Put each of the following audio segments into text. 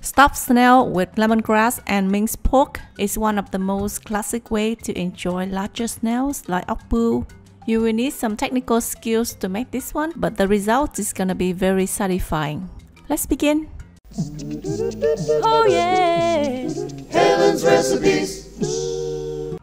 Stuffed snail with lemongrass and minced pork is one of the most classic ways to enjoy larger snails like bươu. You will need some technical skills to make this one, but the result is gonna be very satisfying. Let's begin. Oh yeah! Helen's recipes.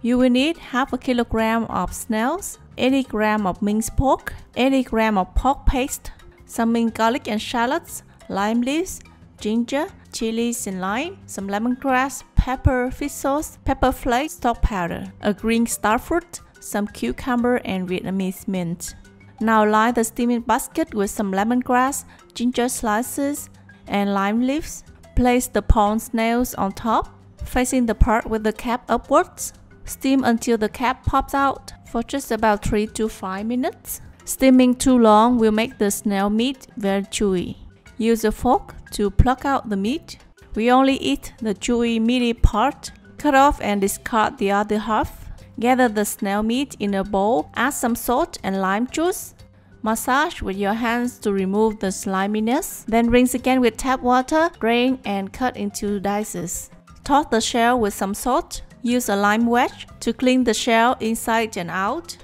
You will need half a kilogram of snails, 80 grams of minced pork, 80 grams of pork paste, some minced garlic and shallots, lime leaves, ginger, chilies and lime, some lemongrass, pepper, fish sauce, pepper flakes, stock powder, a green star fruit, some cucumber and Vietnamese mint. Now line the steaming basket with some lemongrass, ginger slices, and lime leaves. Place the pawned snails on top, facing the part with the cap upwards. Steam until the cap pops out for just about 3 to 5 minutes. Steaming too long will make the snail meat very chewy. Use a fork to pluck out the meat. We only eat the chewy meaty part. Cut off and discard the other half. Gather the snail meat in a bowl, add some salt and lime juice. Massage with your hands to remove the sliminess. Then rinse again with tap water, drain and cut into dices. Toss the shell with some salt. Use a lime wedge to clean the shell inside and out.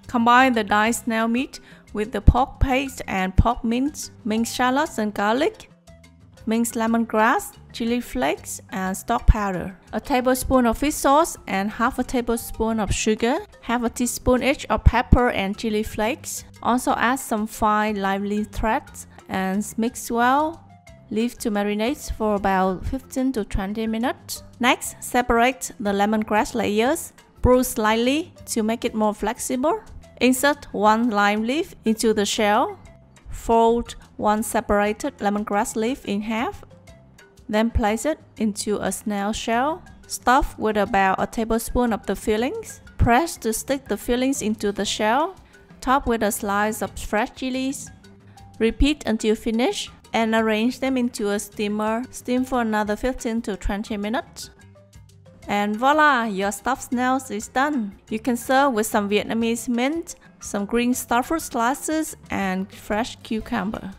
Combine the diced snail meat with the pork paste and pork mince, minced shallots and garlic, minced lemongrass, chili flakes, and stock powder, a tablespoon of fish sauce and half a tablespoon of sugar, half a teaspoon each of pepper and chili flakes. Also add some fine lime leaf threads and mix well. Leave to marinate for about 15 to 20 minutes. Next, separate the lemongrass layers. Brew slightly to make it more flexible. Insert one lime leaf into the shell. Fold one separated lemongrass leaf in half. Then place it into a snail shell. Stuff with about a tablespoon of the fillings. Press to stick the fillings into the shell. Top with a slice of fresh chilies. Repeat until finished and arrange them into a steamer. Steam for another 15 to 20 minutes. And voila, your stuffed snails is done. You can serve with some Vietnamese mint, some green starfruit slices, and fresh cucumber.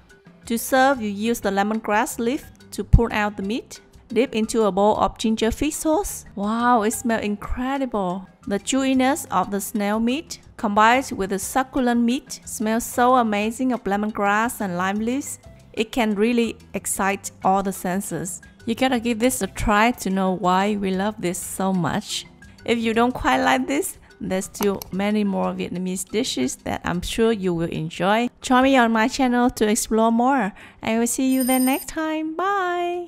To serve, you use the lemongrass leaf to pull out the meat. Dip into a bowl of ginger fish sauce. Wow, it smells incredible. The chewiness of the snail meat combined with the succulent meat smells so amazing of lemongrass and lime leaves. It can really excite all the senses. You gotta give this a try to know why we love this so much. If you don't quite like this, there's still many more Vietnamese dishes that I'm sure you will enjoy. Join me on my channel to explore more. I will see you then next time. Bye!